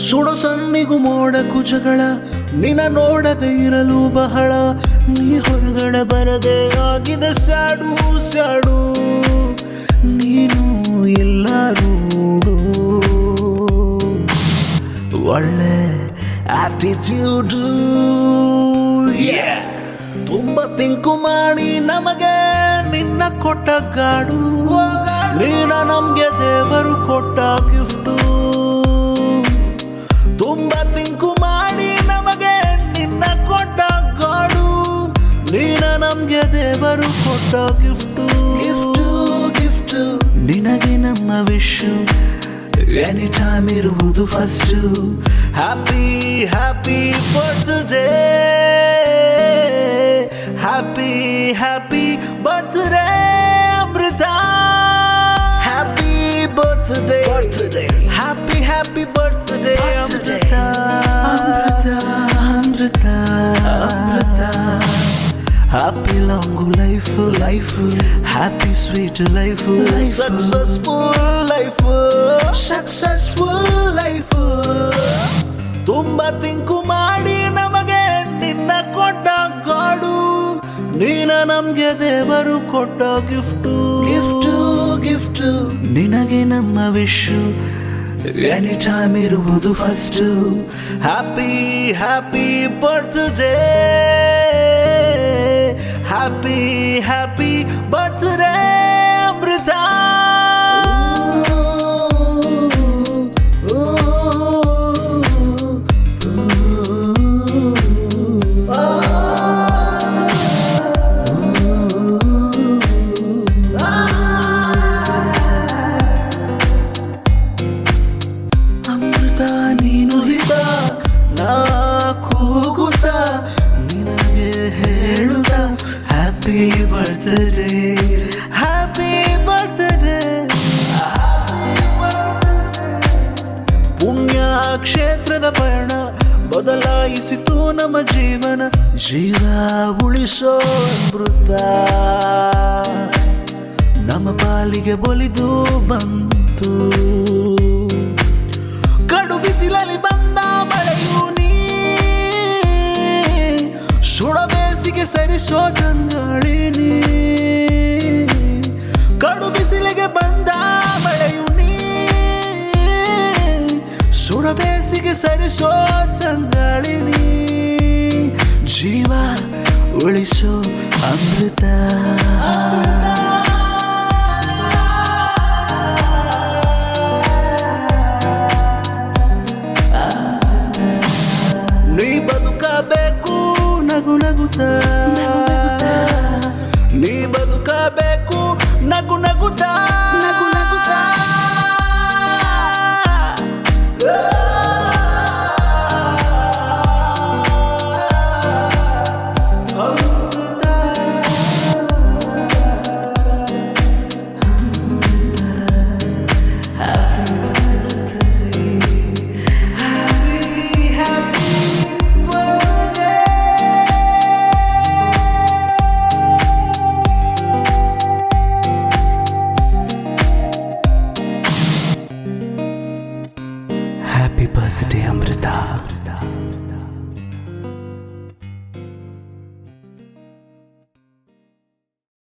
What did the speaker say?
ಸುಡು ಸನ್ನಿಗೂ ಮೋಡ ಕುಜಗಳ ನಿನ್ನ ನೋಡದೆ ಇರಲು ಬಹಳ ನೀ ಹೊರಗಡೆ ಬರದೆ ಆಗಿದೆ ಸ್ಯಾಡು ಸ್ಯಾಡು ನೀನು ಎಲ್ಲರೂ ಒಳ್ಳೆ ಆಟಿಟ್ಯೂಡು ತುಂಬ ತಿಂಕು ಮಾಡಿ ನಮಗೆ ನಿನ್ನ ಕೊಟ್ಟ ಗಾಡು ನೀನ ನಮ್ಗೆ ದೇವರು ಕೊಟ್ಟ ಗಿಫ್ಟು ತುಂಬ ತಿಂಕು ಮಾಡಿ ನಮಗೆ ನಿನ್ನ ಕೊಟ್ಟ ಗಾಡು ನೀನ ನಮ್ಗೆ ದೇವರು ಕೊಟ್ಟ ಗಿಫ್ಟು ಗಿಫ್ಟು ಗಿಫ್ಟು ನಿನಗೆ ನಮ್ಮ ವಿಶು ಎನಿ ಟೈಮ್ ಇರುವುದು first happy happy birthday happy happy birthday Amrutha happy birthday birthday happy happy birthday Amrutha Amrutha Amrutha Amrutha happy long life life happy sweet life successful life successful life ತುಂಬ ತಿಂಕು ಮಾಡಿ ನಮಗೆ ನಿನ್ನ ಕೊಟ್ಟ ಗಾಡು ನೀನ ನಮ್ಗೆ ದೇವರು ಕೊಟ್ಟ ಗಿಫ್ಟು ಗಿಫ್ಟು ಗಿಫ್ಟು ನಿನಗೆ ನಮ್ಮ ವಿಶು ಎನಿ ಟೈಮ್ ಇರುವುದು first happy happy birthday happy happy birthday Amrutha ನೀನು ಹಿತ ನಾ ಕೂಗುತ್ತ ನಿನಗೆ ಹೇಳುತ್ತ ಹ್ಯಾಪಿ ಬರ್ತ್ಡೇ ಹ್ಯಾಪಿ ಬರ್ತ್ಡೇ ಪುಣ್ಯ ಕ್ಷೇತ್ರದ ಪಯಣ ಬದಲಾಯಿಸಿತು ನಮ್ಮ ಜೀವನ ಜೀವ ಉಳಿಸೋ ಅಮೃತ ನಮ್ಮ ಪಾಲಿಗೆ ಬಲಿದು ಬಂತು ಕಡು ಬಿಸಿಲಲ್ಲಿ ಬಂದ ಮಳೆಯು ನೀ ಸುಡ ಬೇಸಿಗೆ ಸರಿಸೋ ತಂಗಾಳಿ ನೀ ಕಡು ಬಿಸಿಲಿಗೆ ಬಂದ ಮಳೆಯು ನೀ ಸುಡ ಬೇಸಿಗೆ ಸರಿಸೋ ತಂಗಾಳಿ ನೀ ಜೀವ ಉಳಿಸೋ ಅಮೃತ ನೀ ಬದುಕಬೇಕು ನಗು ನಗುತ್ತಾ